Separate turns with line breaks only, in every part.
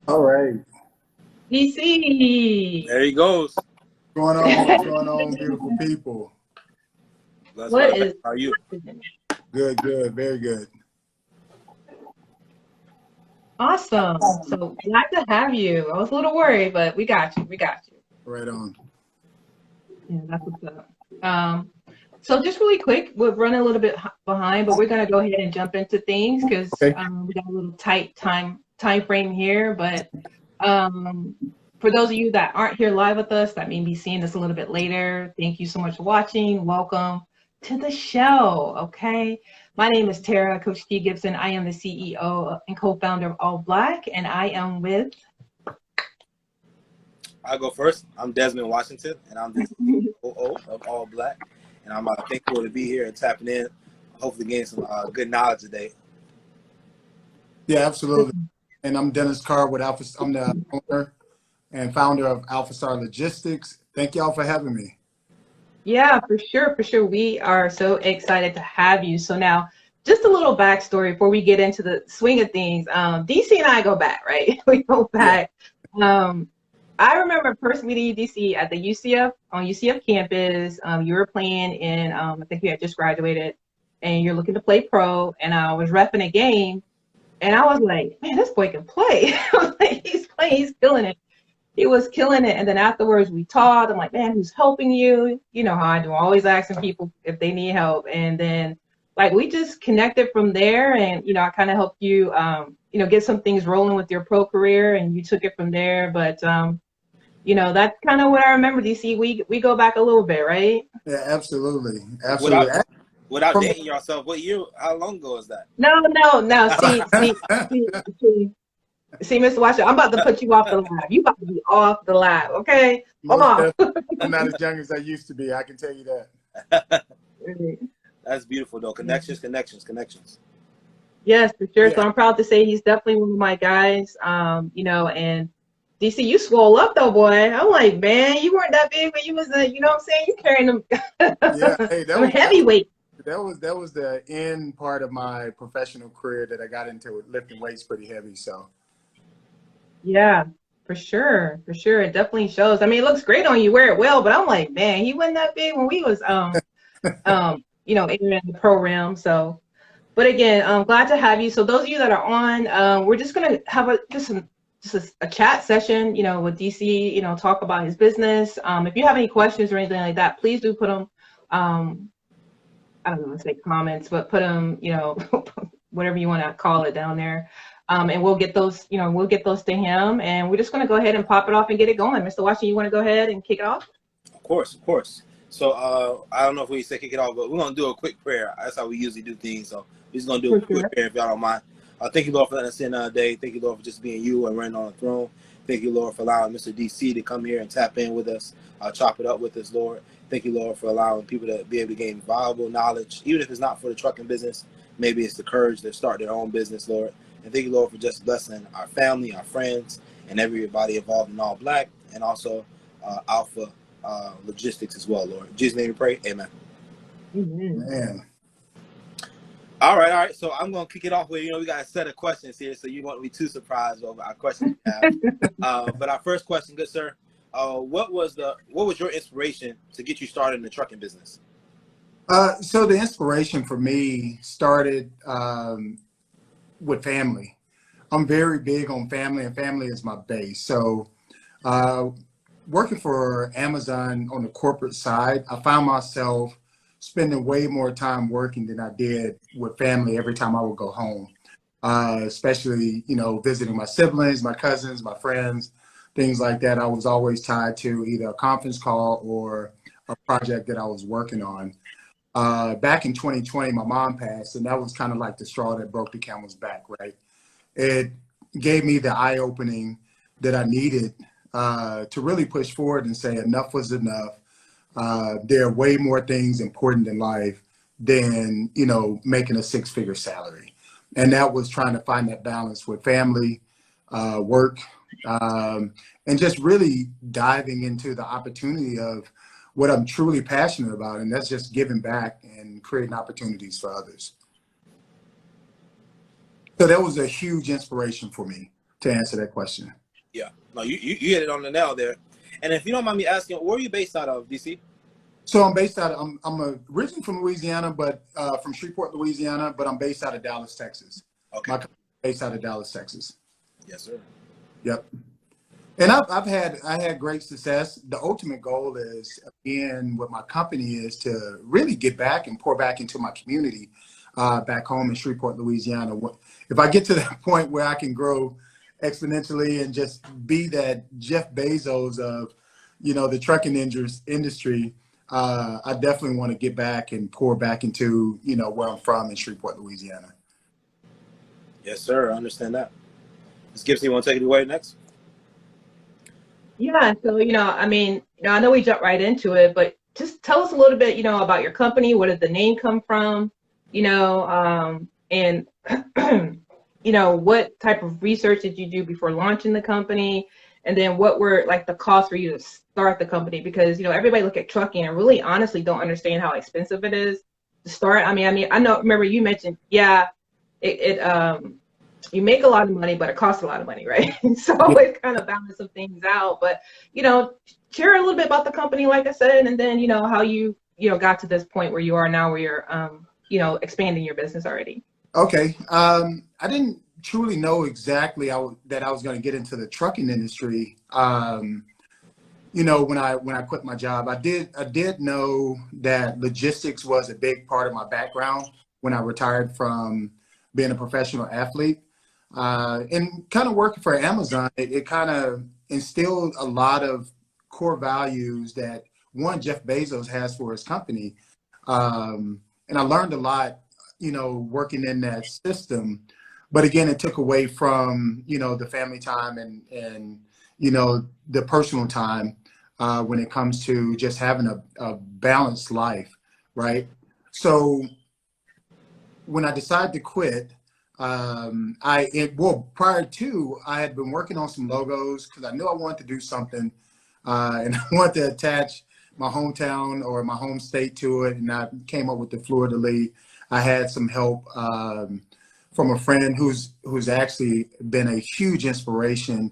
All right.
DC.
There he goes.
What's going on, beautiful people?
That's
What
right back.
is
How are you?
happening?
Good, good, very good.
Awesome. So glad to have you. I was a little worried, but we got you. We got you.
Right on.
Yeah, that's what's up. So just really quick, we're running a little bit behind, but we're gonna go ahead and jump into things because
Okay.
we got a little tight time frame here. But um, for those of you that aren't here live with us, that may be seeing this a little bit later, thank you so much for watching. Welcome to the show. Okay, my name is Tara, Coach T Gibson. I am the CEO and co-founder of All Black, and I am with.
I'll go first. I'm Desmond Washington, and I'm the COO of All Black. And I'm thankful to be here and tapping in. Hopefully, getting some good knowledge today.
Yeah, absolutely. And I'm Dennis Carr with Alpha. I'm the owner and founder of Alpha Star Logistics. Thank y'all for having me.
Yeah, for sure, for sure. We are so excited to have you. So now, just a little backstory before we get into the swing of things. DC and I go back, right? We go
Yeah.
back. Um, I remember first meeting you, DC, at the UCF on UCF campus. You were playing in, I think you had just graduated, and you're looking to play pro. And I was repping a game, and I was like, man, this boy can play. I was like, he's playing, he's killing it. He was killing it. And then afterwards we talked. I'm like, man, who's helping you? You know how I do, always asking people if they need help. And then like we just connected from there. And, I kind of helped you, get some things rolling with your pro career and you took it from there. But, that's kind of what I remember, DC. We go back a little bit, right?
Yeah, absolutely.
Without
Absolutely.
without
From
dating yourself, what year? How long ago is that?
No, no, no. See, Mr. Watcher, I'm about to put you off the lab. You about to be off the lab, okay? Come
Most
on.
definitely. I'm not as young as I used to be. I can tell you that.
That's beautiful, though. Connections, connections, connections.
Yes, for sure.
Yeah.
So I'm proud to say he's definitely one of my guys. And DC, you swole up though, boy. I'm like, man, you weren't that big when you was you know what I'm saying? You carrying them,
Yeah. Hey,
them heavyweight.
that was the end part of my professional career that I got into with lifting weights pretty heavy. So
Yeah, for sure. For sure. It definitely shows. I mean, it looks great on you, wear it well, but I'm like, man, he wasn't that big when we was in the program. So but again, I'm glad to have you. So those of you that are on, we're just gonna have a chat session, with DC, talk about his business. If you have any questions or anything like that, please do put them. I don't want to say comments, but put them, whatever you want to call it down there. And we'll get those, to him. And we're just gonna go ahead and pop it off and get it going. Mr. Washington, you want to go ahead and kick it off?
Of course, of course. So I don't know if we say kick it off, but we're gonna do a quick prayer. That's how we usually do things. So we're just gonna do a
For
quick
sure.
prayer if y'all don't mind. Thank you, Lord, for letting us in another day. Thank you, Lord, for just being you and reigning on the throne. Thank you, Lord, for allowing Mr. DC to come here and tap in with us, chop it up with us, Lord. Thank you, Lord, for allowing people to be able to gain valuable knowledge, even if it's not for the trucking business. Maybe it's the courage to start their own business, Lord. And thank you, Lord, for just blessing our family, our friends, and everybody involved in All Black, and also Alpha logistics as well, Lord. In Jesus' name we pray. Amen.
Amen.
man.
All right, all right. So I'm gonna kick it off with we got a set of questions here, so you won't be too surprised over our questions we have. But our first question, good sir, what was your inspiration to get you started in the trucking business?
So the inspiration for me started with family. I'm very big on family, and family is my base. So uh, working for Amazon on the corporate side, I found myself spending way more time working than I did with family every time I would go home. Especially, visiting my siblings, my cousins, my friends, things like that. I was always tied to either a conference call or a project that I was working on. Back in 2020, my mom passed, and that was kind of like the straw that broke the camel's back, right? It gave me the eye opening that I needed to really push forward and say enough was enough. There are way more things important in life than, making a six-figure salary. And that was trying to find that balance with family, work, and just really diving into the opportunity of what I'm truly passionate about. And that's just giving back and creating opportunities for others. So that was a huge inspiration for me to answer that question.
Yeah, no, you hit it on the nail there. And if you don't mind me asking, where are you based out of, DC?
So I'm based out of, I'm originally from Louisiana, but from Shreveport, Louisiana, but I'm based out of Dallas, Texas.
Okay.
My company is based out of Dallas, Texas.
Yes, sir.
Yep. And I had great success. The ultimate goal is, again, what my company is to really get back and pour back into my community back home in Shreveport, Louisiana. If I get to that point where I can grow exponentially and just be that Jeff Bezos of, the trucking industry, I definitely want to get back and pour back into, where I'm from in Shreveport, Louisiana.
Yes, sir. I understand that. Ms. Gibson, you want to take it away next?
Yeah, so I know we jumped right into it, but just tell us a little bit, about your company. Where did the name come from? And what type of research did you do before launching the company? And then what were like the costs for you to start the company? Because everybody look at trucking and really honestly don't understand how expensive it is to start. I know. Remember you mentioned, you make a lot of money, but it costs a lot of money, right? So it's kind of balance some things out. But share a little bit about the company, like I said, and then how you got to this point where you are now, where you're expanding your business already.
Okay. I didn't truly know exactly that I was going to get into the trucking industry. When I quit my job, I did know that logistics was a big part of my background when I retired from being a professional athlete. And kind of working for Amazon, it kind of instilled a lot of core values that Jeff Bezos has for his company. And I learned a lot, working in that system. But again, it took away from, the family time and the personal time when it comes to just having a balanced life, right? So when I decided to quit, prior to, I had been working on some logos because I knew I wanted to do something, and I wanted to attach my hometown or my home state to it, and I came up with the Fleur de Lis. I had some help from a friend who's actually been a huge inspiration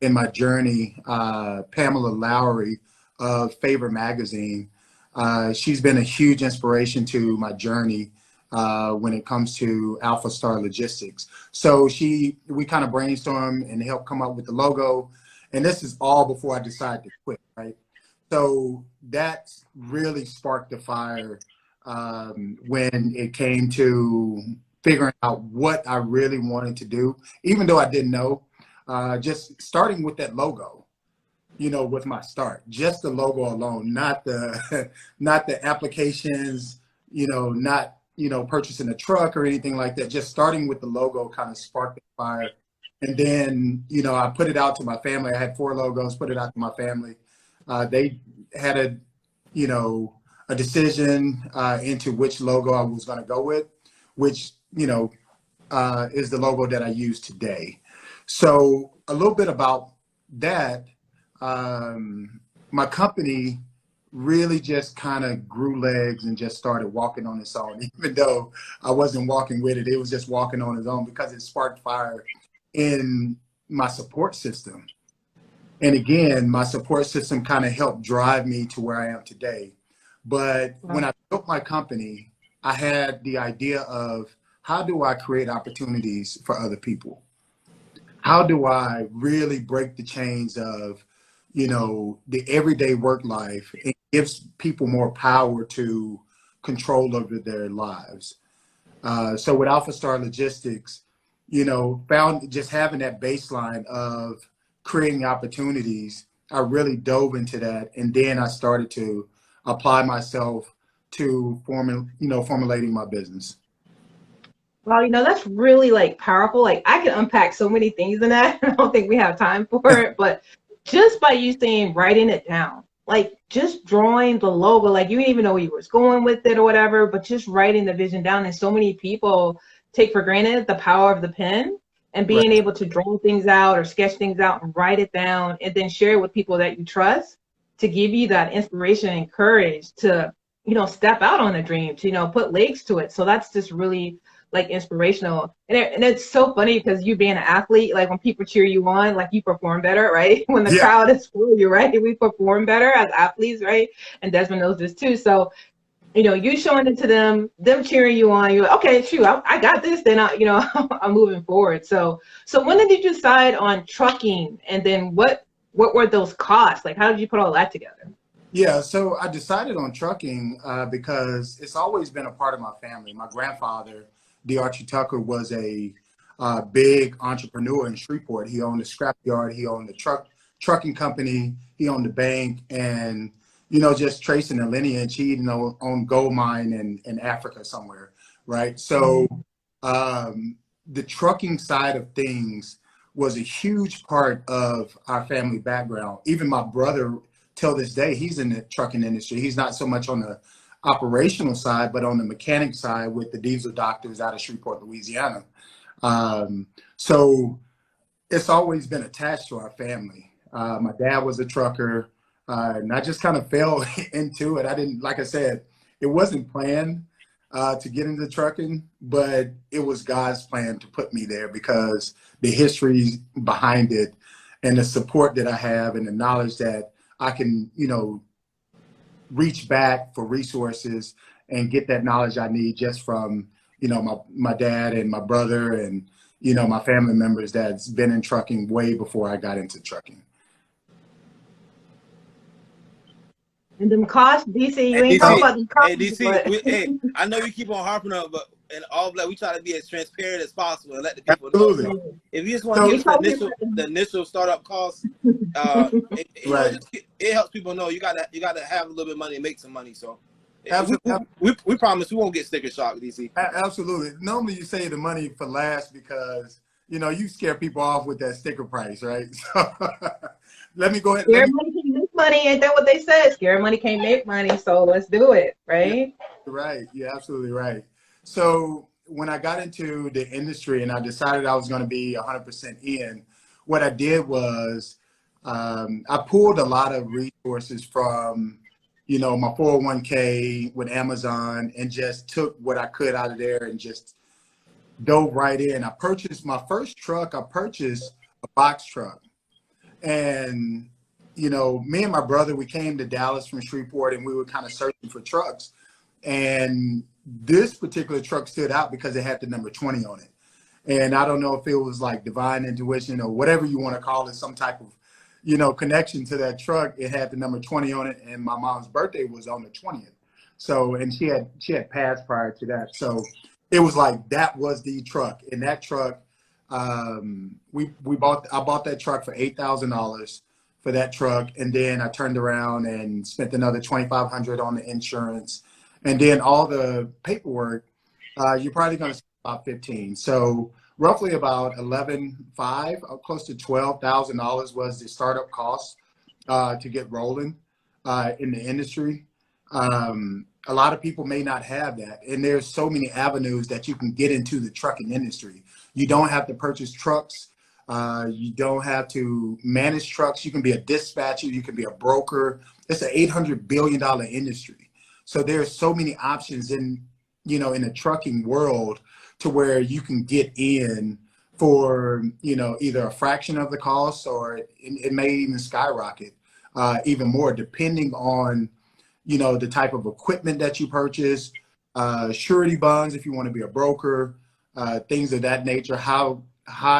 in my journey, Pamela Lowry of Favor Magazine. She's been a huge inspiration to my journey when it comes to Alpha Star Logistics. So we kind of brainstormed and helped come up with the logo. And this is all before I decided to quit, right? So that really sparked the fire when it came to figuring out what I really wanted to do, even though I didn't know, just starting with that logo, with my start, just the logo alone, not the, not the applications, not, purchasing a truck or anything like that. Just starting with the logo kind of sparked the fire. And then, I put it out to my family. I had 4 logos, put it out to my family. They had a decision into which logo I was going to go with, which, is the logo that I use today. So a little bit about that. My company really just kind of grew legs and just started walking on its own, even though I wasn't walking with it. It was just walking on its own because it sparked fire in my support system. And again, my support system kind of helped drive me to where I am today. But when I built my company, I had the idea of, how do I create opportunities for other people? How do I really break the chains of, the everyday work life and gives people more power to control over their lives? So with Alpha Star Logistics, found just having that baseline of creating opportunities, I really dove into that. And then I started to apply myself to formulating my business.
Well, that's really like powerful. Like I can unpack so many things in that. I don't think we have time for it, but just by you saying writing it down, like just drawing the logo, like you didn't even know where you was going with it or whatever, but just writing the vision down. And so many people take for granted the power of the pen and being able to draw things out or sketch things out and write it down and then share it with people that you trust to give you that inspiration and courage to, step out on a dream, to, put legs to it. So that's just really like inspirational. And it's so funny because you being an athlete, like when people cheer you on, like you perform better, right? When the
Yeah.
crowd is for you, right? We perform better as athletes, right? And Desmond knows this too. So, you know, you showing it to them cheering you on, you're like, okay, shoot, I got this, then I'm moving forward. So when did you decide on trucking, and then what were those costs? Like, how did you put all that together?
Yeah, so I decided on trucking because it's always been a part of my family. My grandfather, D. Archie Tucker, was a big entrepreneur in Shreveport. He owned a scrapyard, he owned a trucking company, he owned a bank, and just tracing the lineage, he owned gold mine in Africa somewhere, right? So the trucking side of things was a huge part of our family background. Even my brother, till this day, he's in the trucking industry. He's not so much on the operational side, but on the mechanic side with the diesel doctors out of Shreveport, Louisiana. So it's always been attached to our family. My dad was a trucker, and I just kind of fell into it. I didn't, like I said, it wasn't planned to get into trucking, but it was God's plan to put me there because the history behind it and the support that I have and the knowledge that I can, reach back for resources and get that knowledge I need just from, my dad and my brother and, my family members that's been in trucking way before I got into trucking.
And them costs, DC, you
Hey,
ain't talking
DC,
about the costs,
hey, DC, hey, I know you keep on harping on, but in all black, we try to be as transparent as possible and let the people know.
Absolutely.
So if you just want
So,
to give us the initial startup costs,
right.
it helps people know you gotta have a little bit of money and make some money. So
Absolutely.
we promise we won't get sticker shock, DC.
Absolutely. Normally you say the money for last because, you scare people off with that sticker price, right? So let me go ahead.
Scare money can't make money, ain't that what they said? Scare money can't make money, so let's do it, right?
Right. You're absolutely right. So when I got into the industry and I decided I was going to be 100% in, what I did was I pulled a lot of resources from, my 401k with Amazon and just took what I could out of there and just dove right in. I purchased my first truck. I purchased a box truck. And, me and my brother, we came to Dallas from Shreveport and we were kind of searching for trucks. And this particular truck stood out because it had the number 20 on it. And I don't know if it was like divine intuition or whatever you want to call it, some type of, connection to that truck. It had the number 20 on it. And my mom's birthday was on the 20th. So, and she had passed prior to that. So it was like, that was the truck. And that truck, I bought that truck for $8,000 for that truck. And then I turned around and spent another $2,500 on the insurance. And then all the paperwork, you're probably going to spend about 15. So roughly about 11.5, close to $12,000 was the startup cost to get rolling in the industry. A lot of people may not have that. And there's so many avenues that you can get into the trucking industry. You don't have to purchase trucks. You don't have to manage trucks. You can be a dispatcher. You can be a broker. It's an $800 billion industry. So there's so many options in the trucking world to where you can get in for, either a fraction of the cost or it may even skyrocket even more depending on, the type of equipment that you purchase, surety bonds if you want to be a broker, things of that nature, how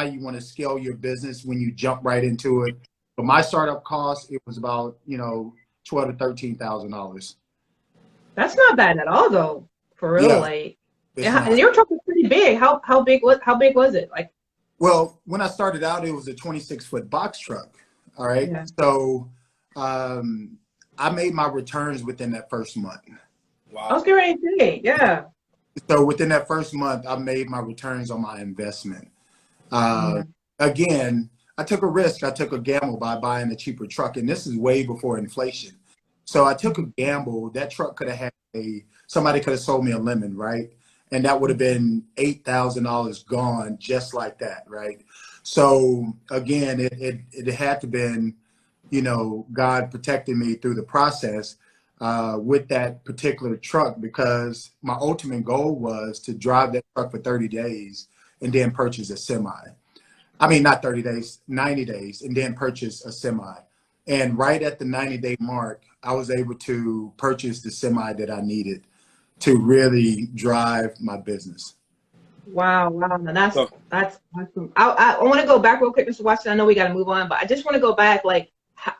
you want to scale your business when you jump right into it. But my startup cost, it was about, $12,000 to $13,000.
That's not bad at all, though. For real,
Yeah,
like,
and
and your truck was pretty big. How big was it? Like,
well, when I started out, it was a 26-foot box truck. All right.
yeah.
So I made my returns within that first month.
Wow.
I was getting ready to say, yeah.
So within that first month, I made my returns on my investment. Again, I took a risk. I took a gamble by buying a cheaper truck. And this is way before inflation. So I took a gamble. That truck could have had somebody could have sold me a lemon, right? And that would have been $8,000 gone just like that, right? So again, it had to been, God protecting me through the process. with that particular truck, because my ultimate goal was to drive that truck for 30 days and then purchase a semi. I mean, not 30 days, 90 days, and then purchase a semi. And right at the 90-day mark, I was able to purchase the semi that I needed to really drive my business.
Wow, wow. And
So,
that's awesome. I want to go back real quick, Mr. Watson. I know we got to move on, but I just want to go back. Like,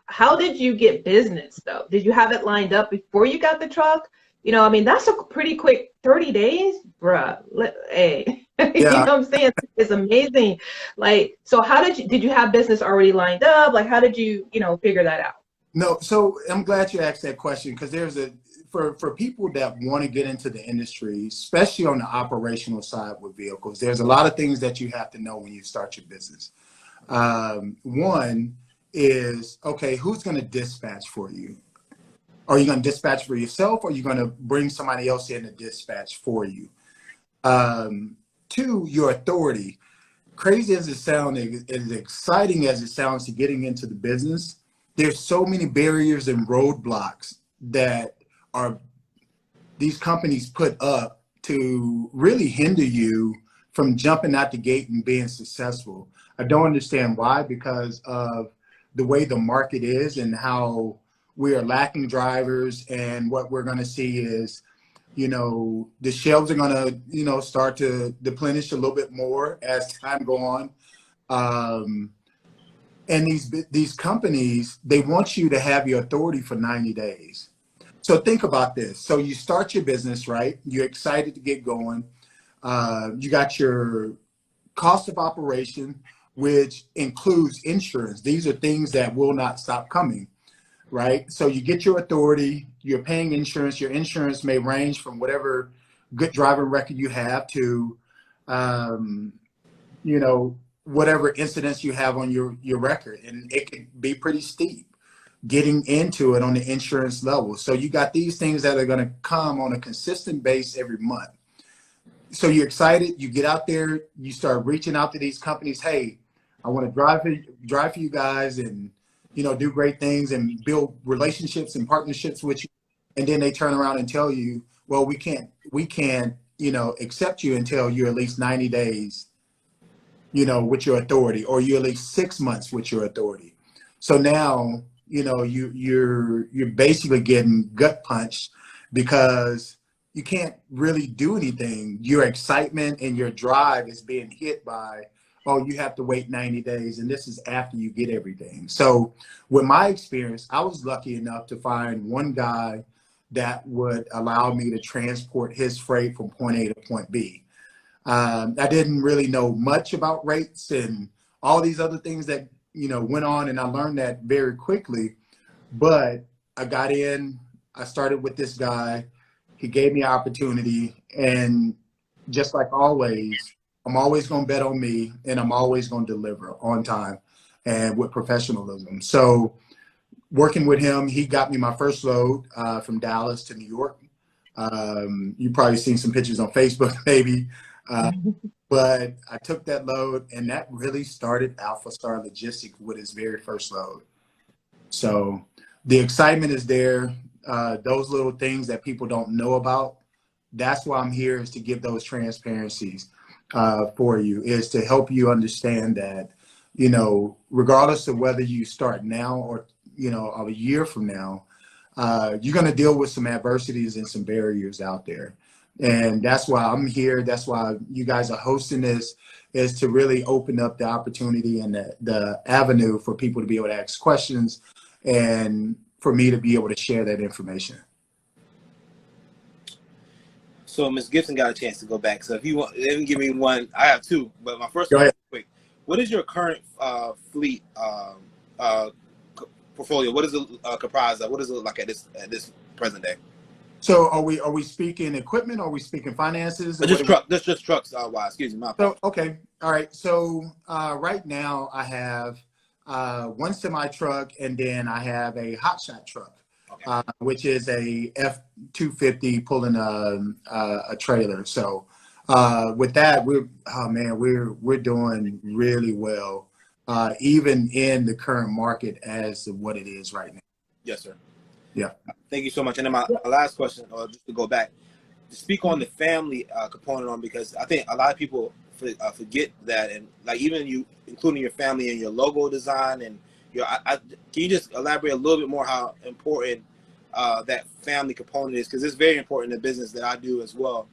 how did you get business though? Did you have it lined up before you got the truck? You know, I mean, that's a pretty quick 30 days, bruh. Hey, you know
Yeah.
what I'm saying? It's amazing. Like, so how did you have business already lined up? Like, how did you, figure that out?
No, so I'm glad you asked that question, because for people that want to get into the industry, especially on the operational side with vehicles, there's a lot of things that you have to know when you start your business. One is, okay, who's going to dispatch for you? Are you going to dispatch for yourself, or are you going to bring somebody else in to dispatch for you? Two, your authority. Crazy as it sounds, as exciting as it sounds to getting into the business, there's so many barriers and roadblocks that are these companies put up to really hinder you from jumping out the gate and being successful. I don't understand why, because of the way the market is and how we are lacking drivers. And what we're going to see is, the shelves are going to, start to deplenish a little bit more as time go on. And these companies, they want you to have your authority for 90 days. So think about this. So you start your business, right? You're excited to get going. You got your cost of operation, which includes insurance. These are things that will not stop coming, right? So you get your authority, you're paying insurance. Your insurance may range from whatever good driving record you have to, um, whatever incidents you have on your record. And it can be pretty steep getting into it on the insurance level. So you got these things that are going to come on a consistent base every month. So you're excited, you get out there, you start reaching out to these companies. Hey, I want to drive for you guys, and do great things and build relationships and partnerships with you. And then they turn around and tell you, well, we can't accept you until you're at least 90 days, with your authority, or you're at least 6 months with your authority. So now, you're basically getting gut punched, because you can't really do anything. Your excitement and your drive is being hit by, oh, you have to wait 90 days. And this is after you get everything. So with my experience, I was lucky enough to find one guy that would allow me to transport his freight from point A to point B. I didn't really know much about rates and all these other things that, went on. And I learned that very quickly. But I got in, I started with this guy. He gave me an opportunity. And just like always, I'm always going to bet on me, and I'm always going to deliver on time and with professionalism. So working with him, he got me my first load from Dallas to New York. You probably seen some pictures on Facebook, maybe. But I took that load, and that really started Alpha Star Logistics with his very first load. So the excitement is there. Those little things that people don't know about, that's why I'm here, is to give those transparencies for you, is to help you understand that, regardless of whether you start now or, a year from now, you're going to deal with some adversities and some barriers out there. And that's why I'm here. That's why you guys are hosting this, is to really open up the opportunity and the avenue for people to be able to ask questions, and for me to be able to share that information.
so Ms. Gibson got a chance to go back. So if you want, let me give me one. I have two, but my first
Go
one
ahead.
is quick. What is your current fleet portfolio? What is it comprised of? What is it like at this present day?
So are we speaking equipment, or are we speaking finances? Or
Just truck. Just trucks. Wise. Excuse me. My
So, okay. All right. So right now I have one semi truck, and then I have a hotshot truck,
okay.
Which is a F-250 pulling a trailer. So with that, we're doing really well, even in the current market as what it is right now.
Yes, sir.
Yeah.
Thank you so much. And then my last question, or just to go back, to speak on the family component on, because I think a lot of people forget that, and like even you, including your family and your logo design and your, can you just elaborate a little bit more how important that family component is? Because it's very important in the business that I do as well.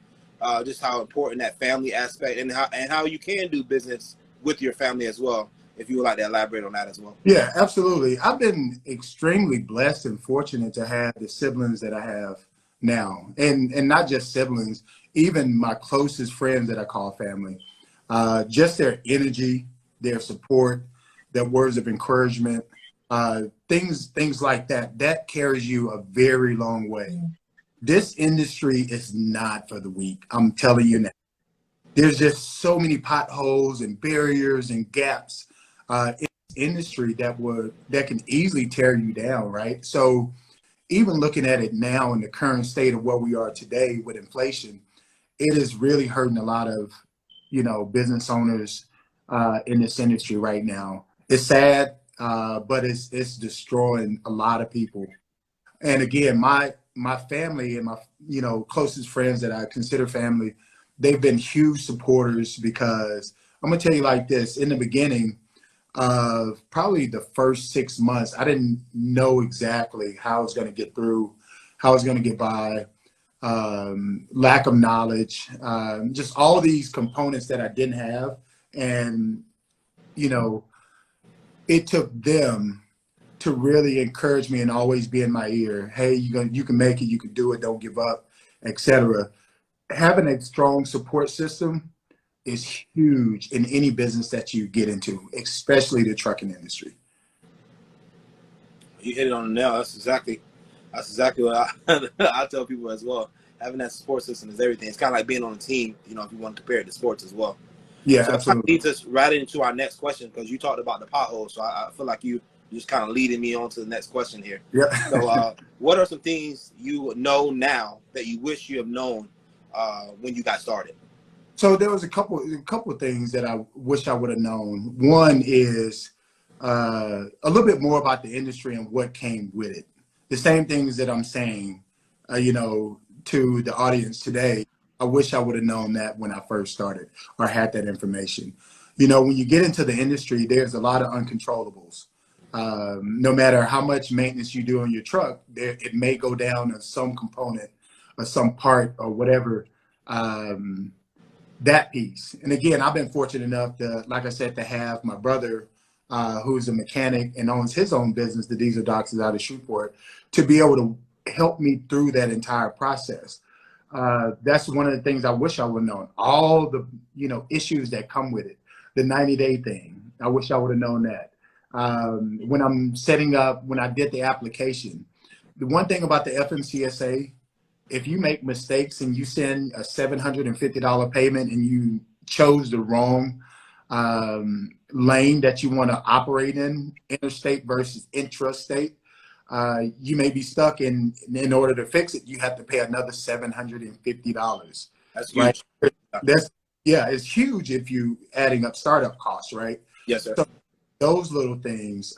Just how important that family aspect and how you can do business with your family as well. If you would like to elaborate on that as well.
Yeah, absolutely. I've been extremely blessed and fortunate to have the siblings that I have now, and not just siblings, even my closest friends that I call family. Just their energy, their support, their words of encouragement, things like that. That carries you a very long way. This industry is not for the weak. I'm telling you now. There's just so many potholes and barriers and gaps in this industry that can easily tear you down, right? So even looking at it now in the current state of where we are today with inflation, it is really hurting a lot of, business owners in this industry right now. It's sad, but it's destroying a lot of people. And again, my family and my closest friends that I consider family, they've been huge supporters, because I'm gonna tell you like this: in the beginning of probably the first 6 months, I didn't know exactly how I was gonna get through, how I was gonna get by. Lack of knowledge, just all these components that I didn't have, and it took them to really encourage me and always be in my ear. Hey, you can make it, you can do it, don't give up, etc. Having a strong support system is huge in any business that you get into, especially the trucking industry.
You hit it on the nail. That's exactly what I tell people as well. Having that support system is everything. It's kind of like being on a team, if you want to compare it to sports as well.
Yeah,
So that
absolutely.
leads us right into our next question, because you talked about the potholes. So I feel like you just kind of leading me on to the next question here.
Yeah.
So what are some things you know now that you wish you have known when you got started?
So there was a couple of things that I wish I would have known. One is a little bit more about the industry and what came with it. The same things that I'm saying, to the audience today. I wish I would have known that when I first started, or had that information. When you get into the industry, there's a lot of uncontrollables. No matter how much maintenance you do on your truck, it may go down to some component or some part or whatever. That piece. And again, I've been fortunate enough to, like I said, to have my brother, who's a mechanic and owns his own business, the Diesel Docks is out of Shreveport, to be able to help me through that entire process. That's one of the things I wish I would have known. All the, issues that come with it. The 90-day thing. I wish I would have known that. When I did the application, the one thing about the FMCSA, if you make mistakes and you send a $750 payment and you chose the wrong lane that you want to operate in, interstate versus intrastate, you may be stuck, in order to fix it, you have to pay another $750.
That's
right?
huge.
It's huge if you adding up startup costs, right?
Yes, sir.
So those little things,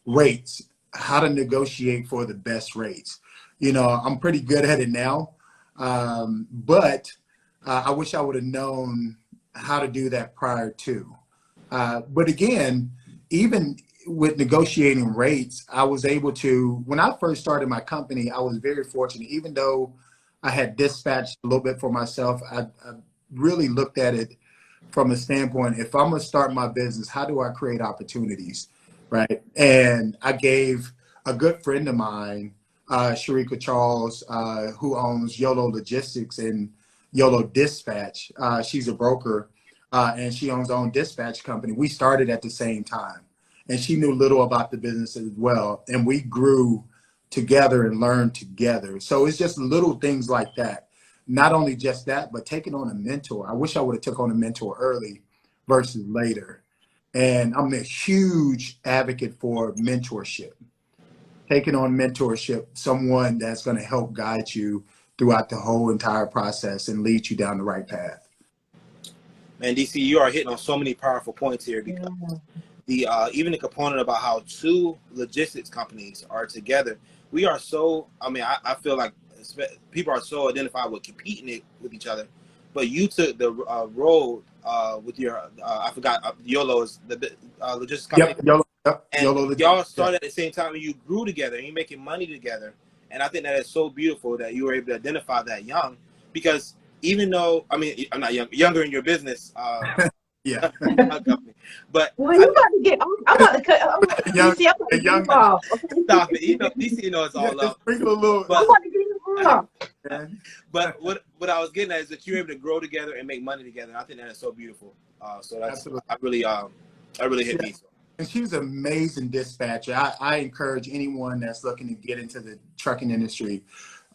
rates, how to negotiate for the best rates. I'm pretty good at it now, but I wish I would have known how to do that prior to. But again, even with negotiating rates, I was able to, when I first started my company, I was very fortunate. Even though I had dispatched a little bit for myself, I really looked at it from a standpoint, if I'm going to start my business, how do I create opportunities, right? And I gave a good friend of mine, Sharika Charles, who owns YOLO Logistics and YOLO Dispatch. She's a broker, and she owns her own dispatch company. We started at the same time, and she knew little about the business as well. And we grew together and learned together. So it's just little things like that. Not only just that, but taking on a mentor. I wish I would have took on a mentor early versus later. And I'm a huge advocate for mentorship. Taking on mentorship, someone that's going to help guide you throughout the whole entire process and lead you down the right path.
Man, DC, you are hitting on so many powerful points here, because even the component about how two logistics companies are together, we are so, I mean, I feel like people are so identified with competing it with each other, but you took the road with your, I forgot, YOLO is the logistics company.
Yep,
And
YOLO.
y'all started at the same time and you grew together and you're making money together. And I think that is so beautiful that you were able to identify that young, because even though, I mean, I'm not young, younger in your business,
Yeah.
company, but
Well, you about to get. I'm about to cut. I'm about to,
Young,
DC, I'm about to get
young,
you off. Okay?
stop it. You know, DC knows it's
yeah,
all
just
love.
sprinkle a little.
I'm
But
about to get you off.
Man.
but what I was getting at is that you're able to grow together and make money together. And I think that is so beautiful. So that's
Absolutely.
I really hit
Yeah.
me. So.
And she was an amazing dispatcher. I encourage anyone that's looking to get into the trucking industry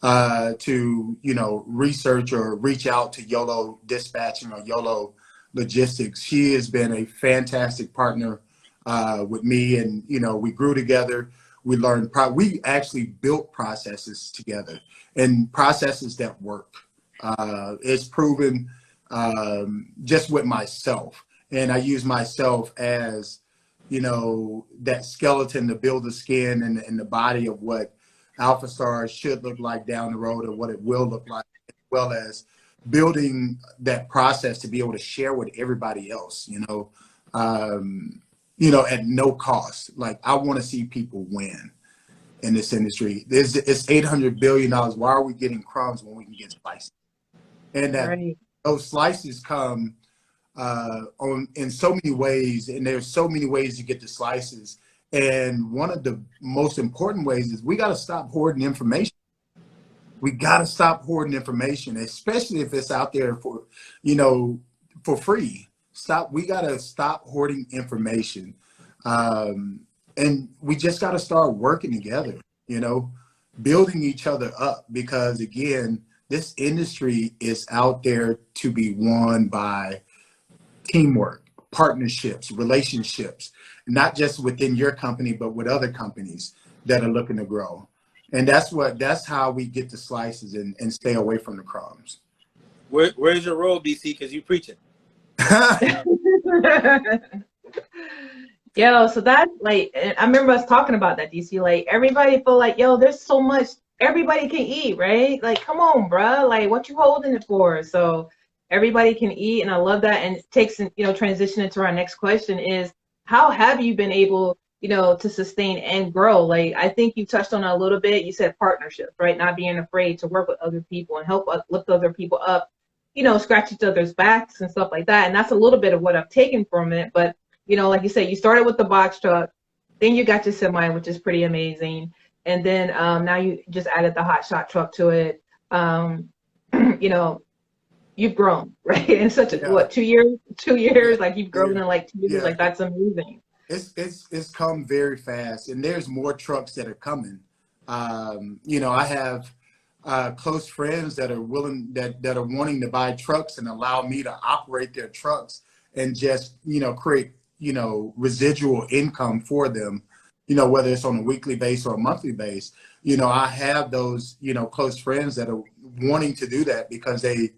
to, research or reach out to YOLO Dispatching or YOLO Logistics. She has been a fantastic partner with me, and we grew together. We learned. We actually built processes together, and processes that work. It's proven just with myself, and I use myself as that skeleton to build the skin and the body of what Alpha Stars should look like down the road, or what it will look like, as well as building that process to be able to share with everybody else, at no cost. Like, I want to see people win in this industry. It's $800 billion. Why are we getting crumbs when we can get slices? And that
Right.
those slices come in so many ways, and there's so many ways to get the slices. And one of the most important ways is we got to stop hoarding information. We got to stop hoarding information, especially if it's out there for free. We got to stop hoarding information. And we just got to start working together, building each other up, because again, this industry is out there to be won by teamwork, partnerships, relationships, not just within your company, but with other companies that are looking to grow. And that's how we get the slices and stay away from the crumbs.
Where's your role, DC? Because you preaching.
Yo, so that's like, I remember us talking about that, DC. Like, everybody feel like, yo, there's so much everybody can eat, right? Like, come on, bruh. Like, what you holding it for? So everybody can eat, and I love that. And it takes, transition into our next question is, how have you been able, to sustain and grow? Like, I think you touched on it a little bit. You said partnerships, right? Not being afraid to work with other people and help lift other people up, scratch each other's backs and stuff like that. And that's a little bit of what I've taken from it. But like you said, you started with the box truck, then you got your semi, which is pretty amazing. And then now you just added the hot shot truck to it. You've grown, right? In such a, 2 years? 2 years, like you've grown in like 2 years,
Yeah.
like that's amazing.
It's come very fast, and there's more trucks that are coming. I have close friends that are willing, that are wanting to buy trucks and allow me to operate their trucks and just create residual income for them, whether it's on a weekly base or a monthly base. I have those close friends that are wanting to do that because they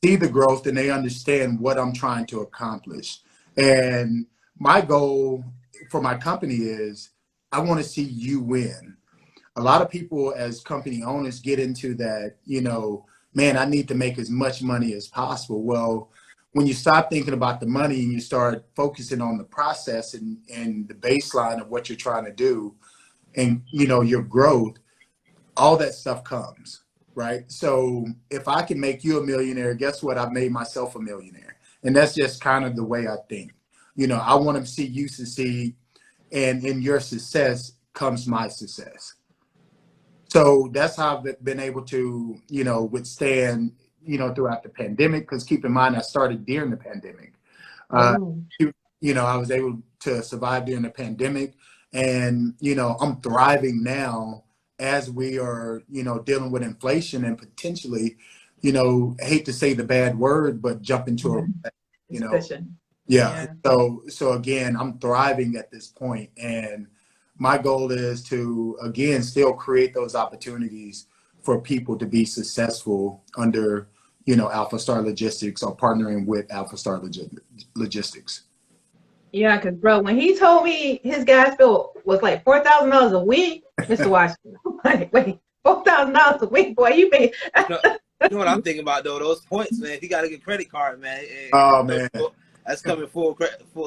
see the growth and they understand what I'm trying to accomplish. And my goal for my company is, I want to see you win. A lot of people as company owners get into that, man, I need to make as much money as possible. Well, when you stop thinking about the money and you start focusing on the process and the baseline of what you're trying to do and, your growth, all that stuff comes, right? So if I can make you a millionaire, guess what? I've made myself a millionaire. And that's just kind of the way I think. I want to see you succeed, and in your success comes my success. So that's how I've been able to, withstand, throughout the pandemic. Because keep in mind, I started during the pandemic. I was able to survive during the pandemic, and, I'm thriving now as we are, dealing with inflation and potentially, I hate to say the bad word, but jump into a, yeah. So again, I'm thriving at this point, and my goal is to, again, still create those opportunities for people to be successful under, Alpha Star Logistics or partnering with Alpha Star Logistics.
Yeah, because bro, when he told me his gas bill was like $4,000 a week, Mr. Washington, I'm like, wait, $4,000 a week, boy, you pay.
You know, you know what I'm thinking about though? Those points, man. If you got to get credit card, man,
Oh man.
that's coming full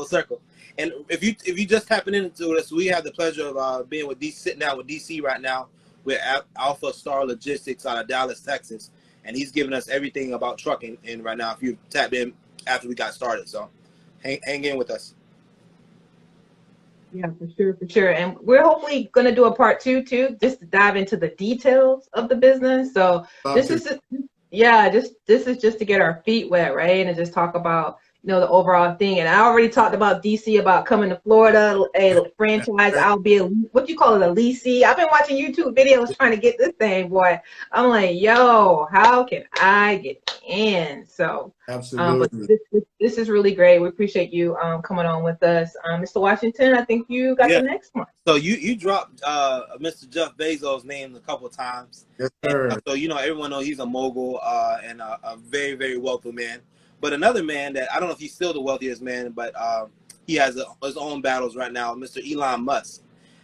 circle. And if you just tapping into this, we have the pleasure of being with sitting down with DC right now. We're at Alpha Star Logistics out of Dallas, Texas, and he's giving us everything about trucking. And right now, if you tapped in after we got started, so hang in with us.
Yeah, for sure, for sure. And we're hopefully going to do a part two too, just to dive into the details of the business. So this is this is just to get our feet wet, right? And just talk about, the overall thing. And I already talked about DC about coming to Florida, a franchise. I'll be what you call it, a leasee. I've been watching YouTube videos trying to get this thing, boy. I'm like, yo, how can I get in? So
Absolutely.
but this is really great. We appreciate you coming on with us. Mr. Washington, I think you got the next one.
So you dropped Mr. Jeff Bezos' name a couple of times.
Yes, sir.
And, so everyone knows he's a mogul and a very, very wealthy man. But another man that I don't know if he's still the wealthiest man, but he has his own battles right now, Mr. Elon Musk.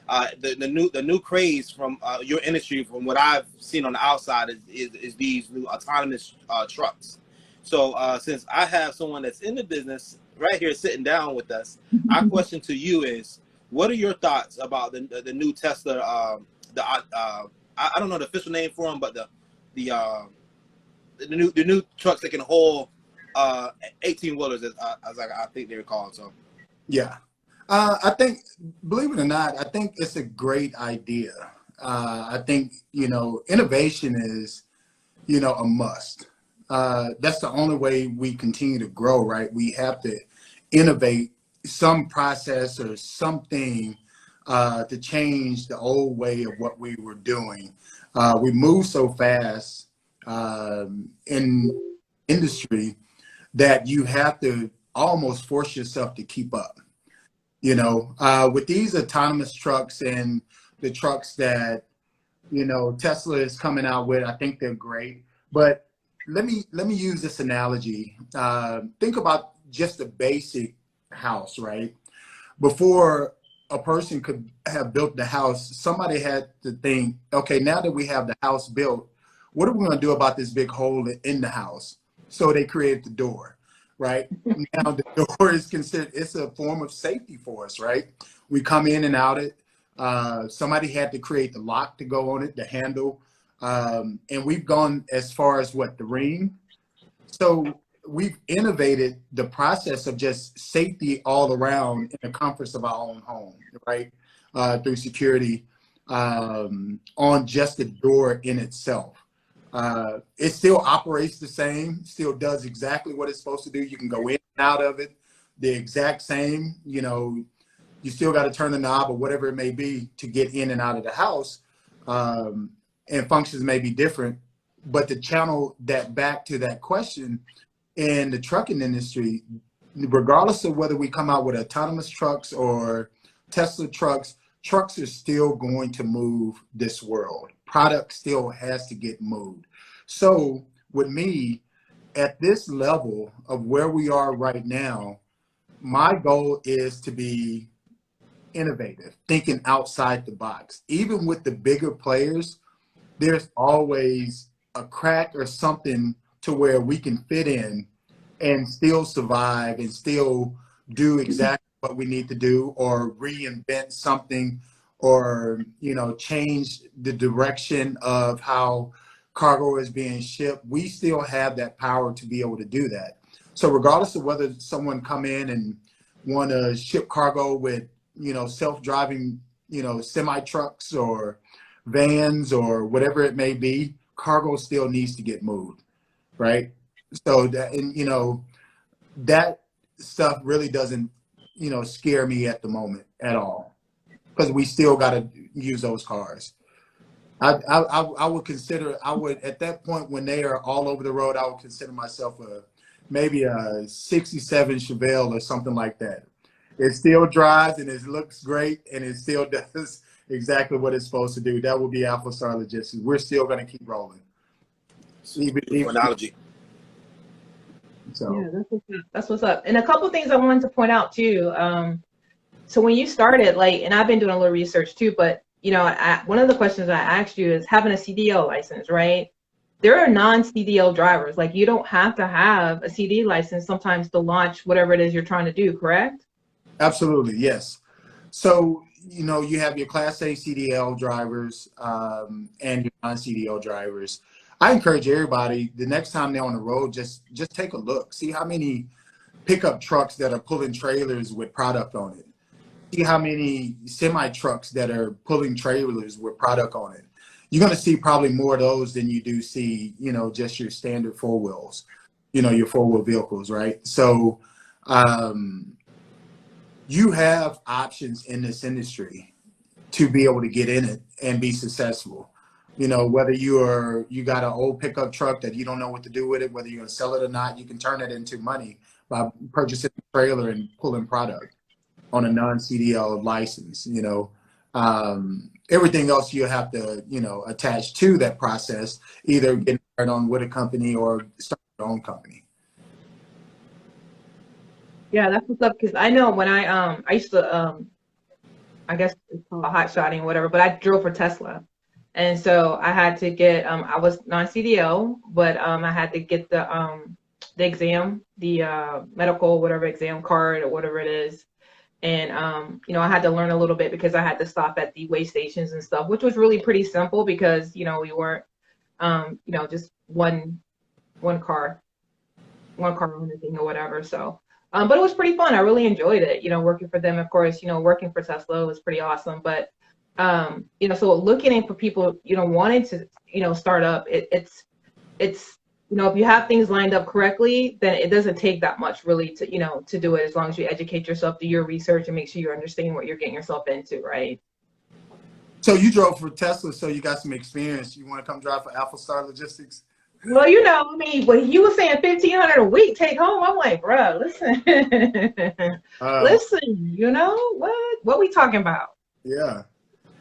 The new craze from your industry, from what I've seen on the outside, is these new autonomous trucks. So since I have someone that's in the business right here sitting down with us, our question to you is, what are your thoughts about the new Tesla? I don't know the official name for them, but the new trucks that can haul 18-wheelers, as I think they're called. So
yeah, I think, believe it or not, I think it's a great idea. I think innovation is a must. That's the only way we continue to grow, right? We have to innovate some process or something to change the old way of what we were doing. We move so fast in industry that you have to almost force yourself to keep up. With these autonomous trucks and the trucks that Tesla is coming out with, I think they're great. But let me use this analogy. Think about just a basic house, right? Before a person could have built the house, somebody had to think, okay, now that we have the house built, what are we going to do about this big hole in the house? So they created the door, right? Now the door is considered, it's a form of safety for us, right? We come in and out it. Somebody had to create the lock to go on it, the handle. And we've gone as far as the ring. So we've innovated the process of just safety all around in the comforts of our own home, right? Through security on just the door in itself. It still operates the same, still does exactly what it's supposed to do. You can go in and out of it the exact same. You still got to turn the knob or whatever it may be to get in and out of the house. And functions may be different, but to channel that back to that question, in the trucking industry, regardless of whether we come out with autonomous trucks or Tesla trucks, trucks are still going to move this world. Product still has to get moved. So with me, at this level of where we are right now, my goal is to be innovative, thinking outside the box. Even with the bigger players, there's always a crack or something to where we can fit in and still survive and still do exactly what we need to do, or reinvent something, or change the direction of how cargo is being shipped. We still have that power to be able to do that. So regardless of whether someone come in and want to ship cargo with self-driving semi trucks or vans or whatever it may be, cargo still needs to get moved, right? So that, and that stuff really doesn't scare me at the moment at all, because we still got to use those cars. I would consider, at that point when they are all over the road, I would consider myself maybe a 67 Chevelle or something like that. It still drives and it looks great and it still does exactly what it's supposed to do. That would be Alpha Star Logistics. We're still going to keep rolling.
Beautiful analogy.
So
Yeah, that's what's up. That's what's up. And a couple things I wanted to point out too. So when you started, like, and I've been doing a little research too, but one of the questions I asked you is having a CDL license, right? There are non-CDL drivers. Like, you don't have to have a CD license sometimes to launch whatever it is you're trying to do, correct?
absolutely, yes. So, you have your Class A CDL drivers and your non-CDL drivers. I encourage everybody, the next time they're on the road, just take a look. See how many pickup trucks that are pulling trailers with product on it. See how many semi trucks that are pulling trailers with product on it. You're going to see probably more of those than you do see, just your standard four wheels, your four-wheel vehicles, right? So you have options in this industry to be able to get in it and be successful. Whether you got an old pickup truck that you don't know what to do with it, whether you're going to sell it or not, you can turn it into money by purchasing a trailer and pulling product on a non-CDL license. Everything else you have to, attach to that process, either getting hired on with a company or start your own company.
Yeah, that's what's up. Because I know when I used to I guess it's called hot shotting or whatever, but I drove for Tesla. And so I had to get I was non-CDL, but I had to get the exam, the medical whatever exam card or whatever it is. And I had to learn a little bit because I had to stop at the weigh stations and stuff, which was really pretty simple because we weren't just one car on the thing or whatever. So but it was pretty fun. I really enjoyed it, working for them. Of course, working for Tesla was pretty awesome. But so looking in for people, wanting to, start up, it's if you have things lined up correctly, then it doesn't take that much really to do it, as long as you educate yourself, do your research, and make sure you understand what you're getting yourself into, right?
So you drove for Tesla, so you got some experience. You want to come drive for Alpha Star Logistics?
Well, I mean, when you were saying 1,500 a week take home, I'm like, bro, listen, listen, what we talking about?
Yeah,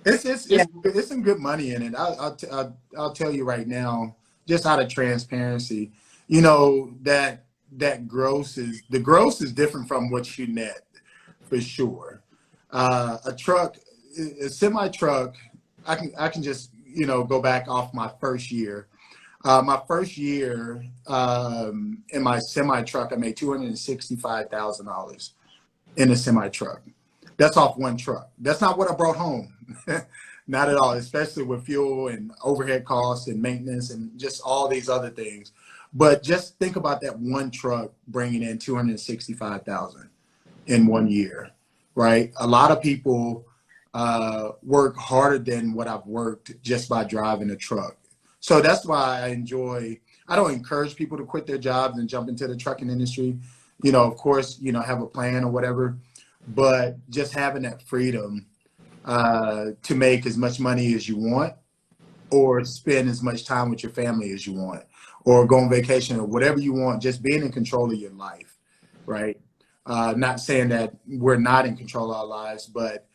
it's
Yeah.
it's some good money in it. I'll tell you right now, just out of transparency, that gross is different from what you net for sure. A truck, a semi truck, I can just go back off my first year. My first year in my semi truck, I made $265,000 in a semi truck. That's off one truck. That's not what I brought home. Not at all, especially with fuel and overhead costs and maintenance and just all these other things. But just think about that one truck bringing in 265,000 in 1 year, right? A lot of people work harder than what I've worked just by driving a truck. So that's why I don't encourage people to quit their jobs and jump into the trucking industry. Of course, have a plan or whatever, but just having that freedom to make as much money as you want, or spend as much time with your family as you want, or go on vacation or whatever you want, just being in control of your life, right? Not saying that we're not in control of our lives, but,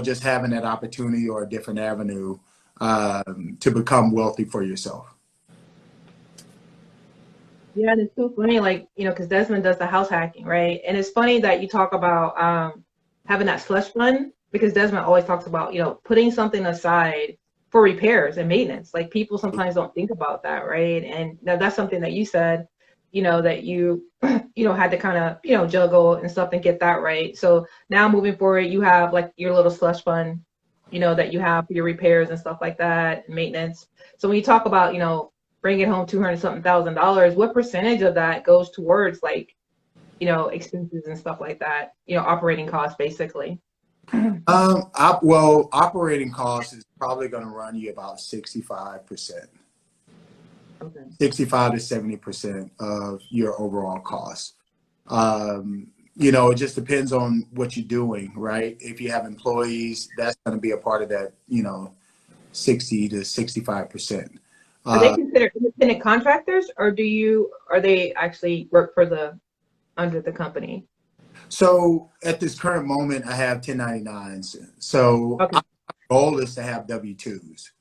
just having that opportunity or a different avenue to become wealthy for yourself.
Yeah, and it's so funny, like, because Desmond does the house hacking, right? And it's funny that you talk about having that slush fund, because Desmond always talks about, putting something aside for repairs and maintenance. Like, people sometimes don't think about that, right? And now that's something that you said, that you, had to kind of, juggle and stuff and get that right. So now moving forward, you have like your little slush fund, that you have for your repairs and stuff like that, and maintenance. So when you talk about, bringing home $200-something thousand, what percentage of that goes towards like, expenses and stuff like that, operating costs basically?
Operating costs is probably going to run you about 65%.
Okay.
65 to 70% of your overall costs. It just depends on what you're doing, right? If you have employees, that's going to be a part of that, 60 to 65%.
Are they considered independent contractors, or are they actually work under the company?
So at this current moment, I have 1099s. So
Okay.
my goal is to have W-2s.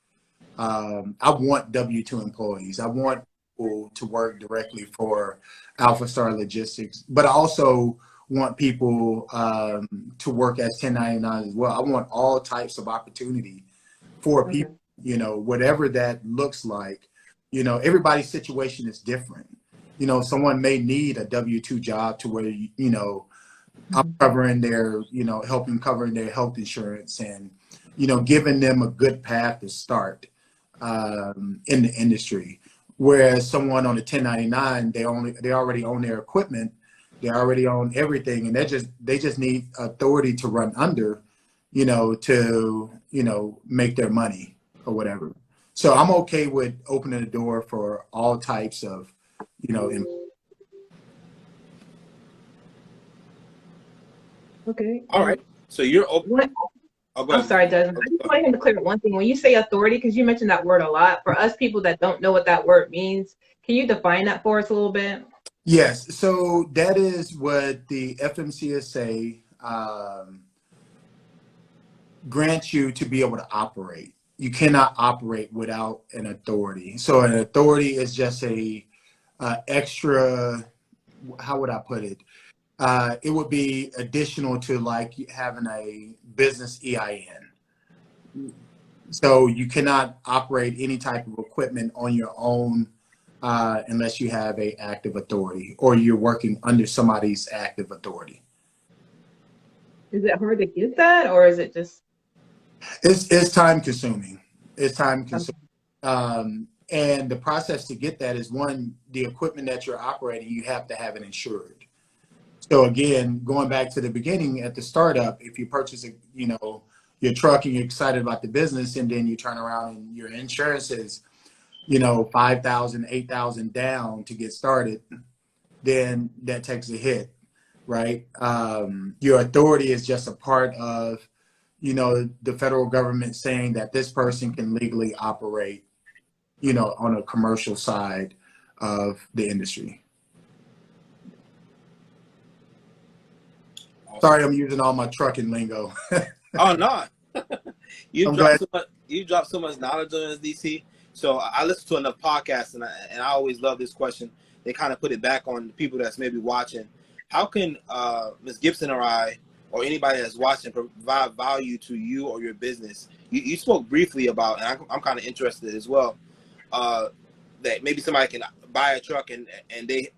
I want W-2 employees. I want people to work directly for Alpha Star Logistics, but I also want people to work as 1099 as well. I want all types of opportunity for people, you know, whatever that looks like. You know, everybody's situation is different. You know, someone may need a W-2 job to where, you know, I'm covering their, you know, helping covering their health insurance and, you know, giving them a good path to start in the industry. Whereas someone on a 1099, they already own their equipment, they already own everything, and they just need authority to run under, you know, to, you know, make their money or whatever. So I'm okay with opening the door for all types of, you know.
Okay.
All right. So you're open.
What,
Oh, go
I'm
ahead.
sorry, Desmond. I just wanted him to clear up one thing. When you say authority, because you mentioned that word a lot, for us people that don't know what that word means, can you define that for us a little bit?
Yes, so that is what the FMCSA grants you to be able to operate. You cannot operate without an authority. So an authority is just a extra, how would I put it? It would be additional to like having a business EIN. So you cannot operate any type of equipment on your own unless you have a active authority or you're working under somebody's active authority.
Is it hard to get that, or is it just?
It's time consuming. It's time consuming. And the process to get that is, one, the equipment that you're operating, you have to have it insured. So again, going back to the beginning at the startup, if you purchase a, you know, your truck and you're excited about the business, and then you turn around and your insurance is, you know, 5,000, 8,000 down to get started, then that takes a hit, right? Your authority is just a part of, you know, the federal government saying that this person can legally operate, you know, on a commercial side of the industry.
Awesome.
Sorry, I'm using all my trucking lingo.
Oh no, you
I'm
dropped
glad.
so much. You dropped so much knowledge on us, DC. So I listen to enough podcasts, and I always love this question. They kind of put it back on the people that's maybe watching. How can Ms. Gibson or I, or anybody that's watching, provide value to you or your business? You spoke briefly about, and I'm kind of interested as well, that maybe somebody can buy a truck and they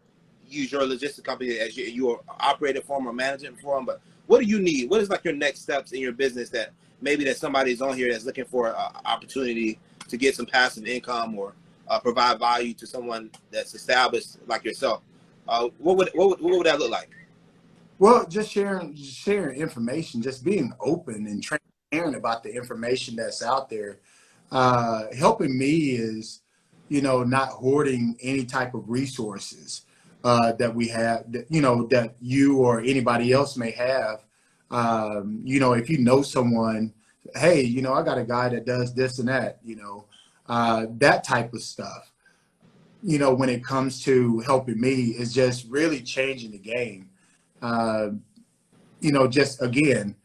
use your logistics company as you operating for them or managing for them. But what do you need? What is like your next steps in your business that maybe that somebody's on here that's looking for an opportunity to get some passive income or provide value to someone that's established like yourself? What would that look like?
Well, just sharing information, just being open and transparent about the information that's out there. Helping me is, you know, not hoarding any type of resources that we have, that, you know, that you or anybody else may have. You know, if you know someone, hey, you know, I got a guy that does this and that, you know, that type of stuff. You know, when it comes to helping me, is just really changing the game. Uh, you know, just again,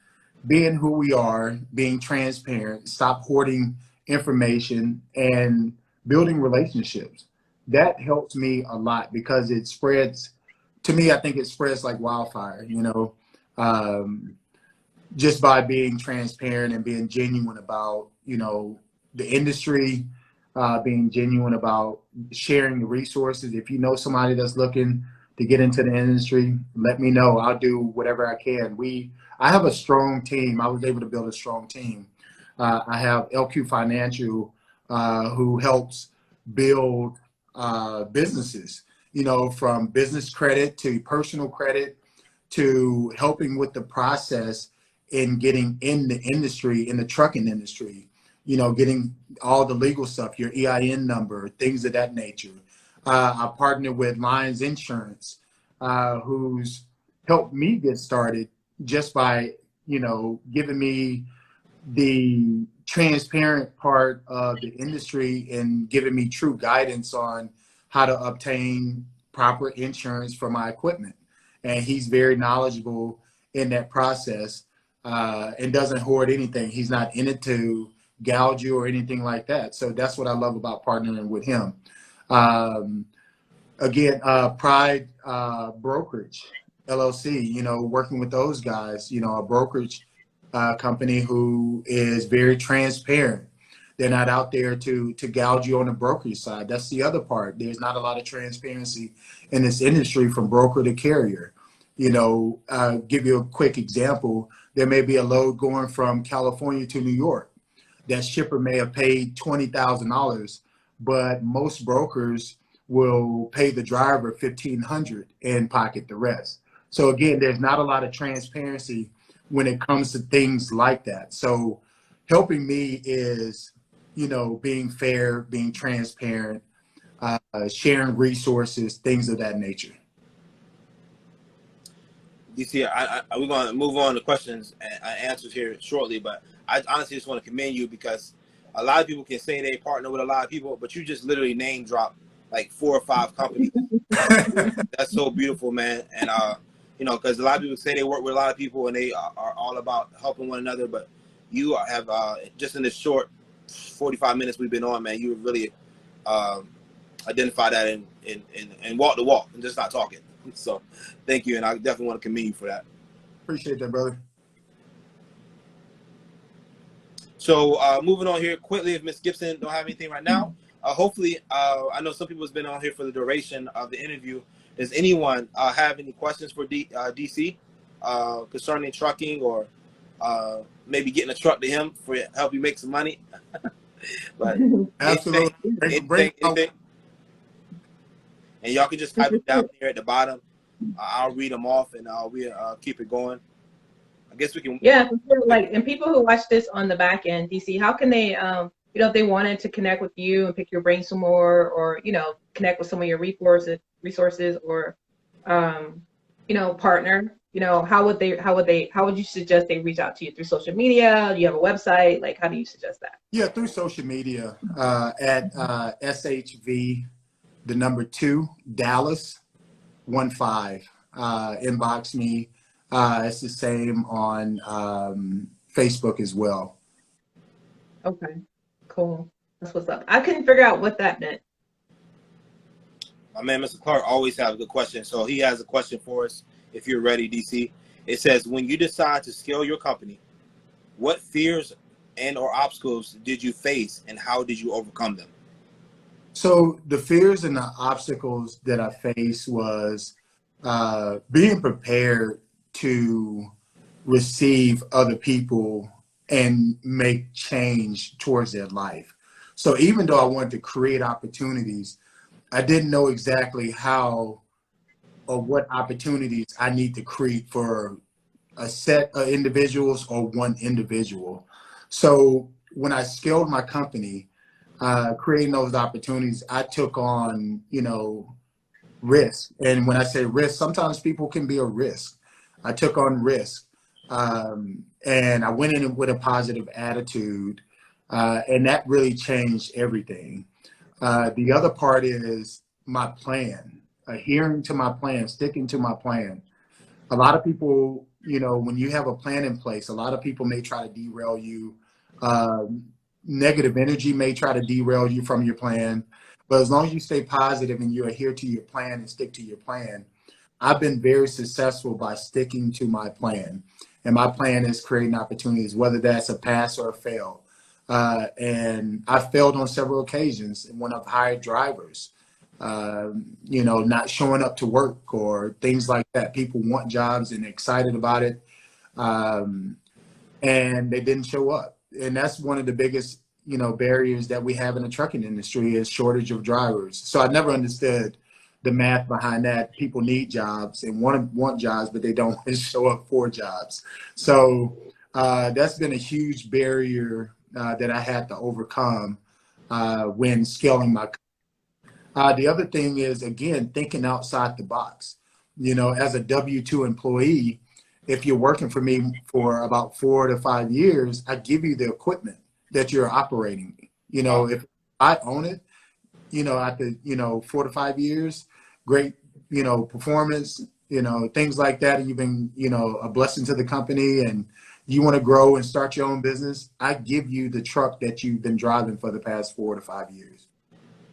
being who we are, being transparent, stop hoarding information, and building relationships. That helps me a lot because it spreads. To me, I think it spreads like wildfire. You know, um, just by being transparent and being genuine about, you know, the industry, being genuine about sharing the resources. If you know somebody that's looking to get into the industry, let me know. I'll do whatever I can. I have a strong team. I was able to build a strong team. I have LQ Financial, who helps build businesses, you know, from business credit to personal credit to helping with the process in getting in the industry, in the trucking industry, you know, getting all the legal stuff, your EIN number, things of that nature. I partnered with Lions Insurance, who's helped me get started just by, you know, giving me the transparent part of the industry and giving me true guidance on how to obtain proper insurance for my equipment. And he's very knowledgeable in that process, and doesn't hoard anything. He's not in it to gouge you or anything like that. So that's what I love about partnering with him. Again, Pride Brokerage, LLC, working with those guys, a brokerage company who is very transparent. They're not out there to gouge you on the brokerage side. That's the other part. There's not a lot of transparency in this industry from broker to carrier. Give you a quick example. There may be a load going from California to New York. That shipper may have paid $20,000, but most brokers will pay the driver $1,500 and pocket the rest. So again, there's not a lot of transparency when it comes to things like that. So helping me is, being fair, being transparent, sharing resources, things of that nature.
DC, we're going to move on to questions and answers here shortly, but I honestly just want to commend you because a lot of people can say they partner with a lot of people, but you just literally name drop like 4 or 5 companies. That's so beautiful, man. And, because a lot of people say they work with a lot of people and they are all about helping one another, but you have, just in this short 45 minutes we've been on, man, you really identify that and walk the walk and just not talking. So thank you, and I definitely want to commend you for that.
Appreciate that, brother.
So moving on here quickly, if Ms. Gibson don't have anything right now, hopefully, I know some people has been on here for the duration of the interview. Does anyone have any questions for DC concerning trucking or maybe getting a truck to him for help you make some money? But
Absolutely.
anything. And y'all can just type it down there at the bottom. I'll read them off and we'll keep it going. I guess we can.
Yeah, for sure. Like, and people who watch this on the back end, DC, how can they, if they wanted to connect with you and pick your brain some more, or connect with some of your resources, or partner, how would you suggest they reach out to you? Through social media? Do you have a website? Like, how do you suggest that?
Yeah, through social media at SHV, the number 2, Dallas 15. Inbox me. It's the same on Facebook as well.
Okay, cool. That's what's up. I couldn't figure out what that meant.
My man, Mr. Clark, always have a good question. So he has a question for us. If you're ready, DC. It says, when you decide to scale your company, what fears and or obstacles did you face and how did you overcome them?
So the fears and the obstacles that I faced was being prepared to receive other people and make change towards their life. So even though I wanted to create opportunities, I didn't know exactly how or what opportunities I need to create for a set of individuals or one individual. So when I scaled my company, creating those opportunities, I took on, risk. And when I say risk, sometimes people can be a risk. I took on risk, and I went in with a positive attitude, and that really changed everything. The other part is my plan, adhering to my plan, sticking to my plan. A lot of people, when you have a plan in place, a lot of people may try to derail you. Negative energy may try to derail you from your plan. But as long as you stay positive and you adhere to your plan and stick to your plan, I've been very successful by sticking to my plan. And my plan is creating opportunities, whether that's a pass or a fail. And I failed on several occasions when I've hired drivers, not showing up to work or things like that. People want jobs and excited about it, and they didn't show up. And that's one of the biggest, barriers that we have in the trucking industry is shortage of drivers. So I never understood the math behind that. People need jobs and want jobs, but they don't want to show up for jobs. So that's been a huge barrier that I had to overcome when scaling my company. The other thing is, again, thinking outside the box. As a W-2 employee, if you're working for me for about 4 to 5 years, I give you the equipment that you're operating. If I own it, after 4 to 5 years, great, performance, things like that, and you've been, a blessing to the company, and you want to grow and start your own business, I give you the truck that you've been driving for the past 4 to 5 years.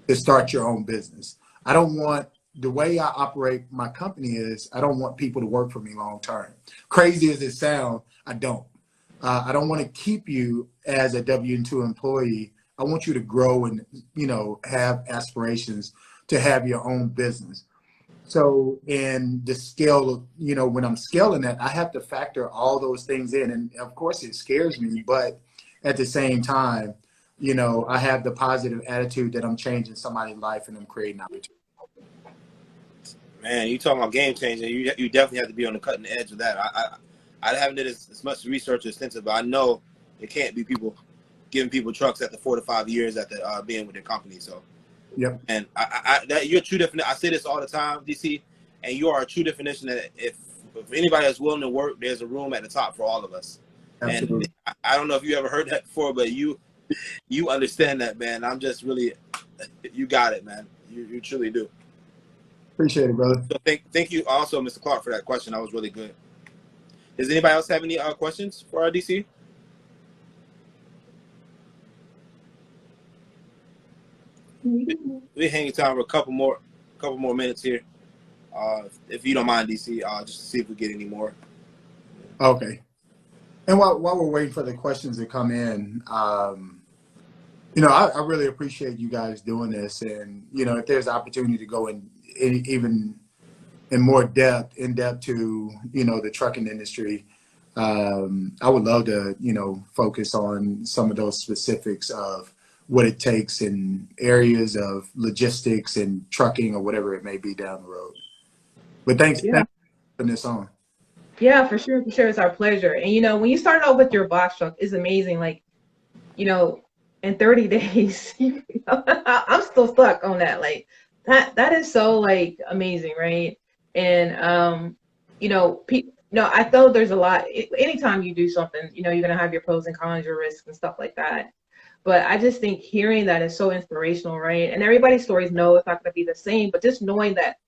to start your own business. I don't want, the way I operate my company is, I don't want people to work for me long term. Crazy as it sounds, I don't. I don't want to keep you as a W-2 employee. I want you to grow and, you know, have aspirations to have your own business. So in the scale, you know, when I'm scaling that, I have to factor all those things in. And of course it scares me, but at the same time, you know, I have the positive attitude that I'm changing somebody's life and I'm creating opportunity.
Man, you talking about game changing? You definitely have to be on the cutting edge of that. I haven't did as much research or extensive, but I know it can't be people giving people trucks after 4 to 5 years after being with their company. So,
Yep.
And that you're a true definition. I say this all the time, DC, and you are a true definition that if anybody is willing to work, there's a room at the top for all of us.
Absolutely.
And I don't know if you ever heard that before, but you understand that, man. I'm just really, you got it, man. You truly do.
Appreciate it, brother.
So thank you also, Mr. Clark, for that question. That was really good. Does anybody else have any questions for our DC? We're hanging time for a couple more minutes here. If you don't mind, DC, just to see if we get any more.
Okay. And while we're waiting for the questions to come in, you know, I really appreciate you guys doing this. And, you know, if there's opportunity to go in even in more in depth to, you know, the trucking industry, I would love to, you know, focus on some of those specifics of what it takes in areas of logistics and trucking or whatever it may be down the road. But thanks for putting this on.
Yeah, for sure. For sure. It's our pleasure. And, you know, when you started out with your box truck, it's amazing. Like, you know, in 30 days, you know, I'm still stuck on that. Like, that is so, like, amazing, right? And, you know, I know there's a lot. Anytime you do something, you know, you're going to have your pros and cons, your risks and stuff like that. But I just think hearing that is so inspirational, right? And everybody's stories know it's not going to be the same, but just knowing that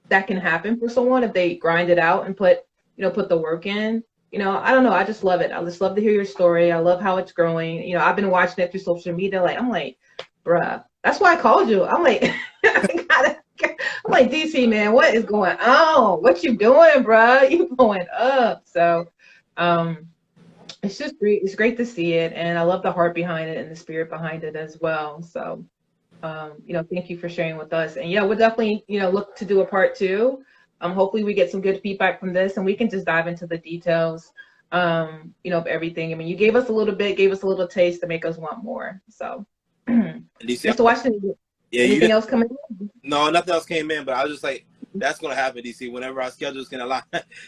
that can happen for someone if they grind it out and put the work in. You know, I don't know. I just love it. I just love to hear your story. I love how it's growing. You know, I've been watching it through social media. Like, I'm like, bruh, that's why I called you. I'm like, I'm like, DC, man, what is going on? What you doing, bruh? You going up. So, it's just great. It's great to see it. And I love the heart behind it and the spirit behind it as well. So, you know, thank you for sharing with us. And yeah, we'll definitely, you know, look to do a part 2. Hopefully we get some good feedback from this and we can just dive into the details, you know, of everything. I mean, you gave us a little taste to make us want more. So, Mr. Washington, anything else coming in?
No, nothing else came in, but I was just like, that's going to happen, DC. Whenever our schedules can align,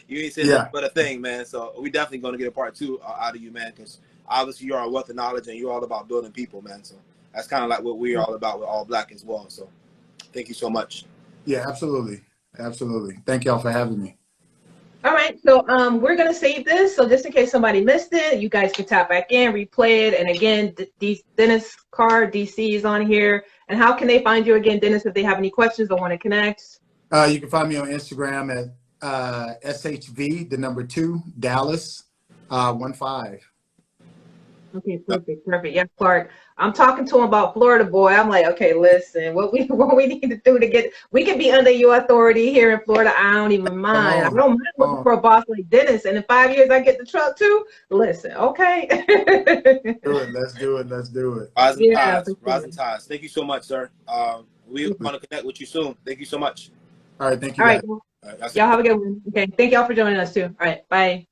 you ain't saying nothing but a thing, man. So we definitely going to get a part 2 out of you, man, because obviously you're a wealth of knowledge and you're all about building people, man. So that's kind of like what we're all about with All Black as well. So thank you so much.
Yeah, absolutely. Absolutely. Thank y'all for having me.
All right. So we're going to save this. So just in case somebody missed it, you guys can tap back in, replay it. And again, Dennis Carr, DC is on here. And how can they find you again, Dennis, if they have any questions or want to connect?
You can find me on Instagram at SHV, the number 2, Dallas 15.
Okay, perfect. Yeah, Clark. I'm talking to him about Florida, boy. I'm like, okay, listen, what we need to do we can be under your authority here in Florida. I don't even mind. I don't mind looking for a boss like Dennis. And in 5 years, I get the truck too. Listen, okay.
Let's do it.
Rising ties. Thank you so much, sir. We want to connect with you soon. Thank you so much.
All right, thank you.
All right, y'all have a good one. Okay, thank y'all for joining us too. All right, bye.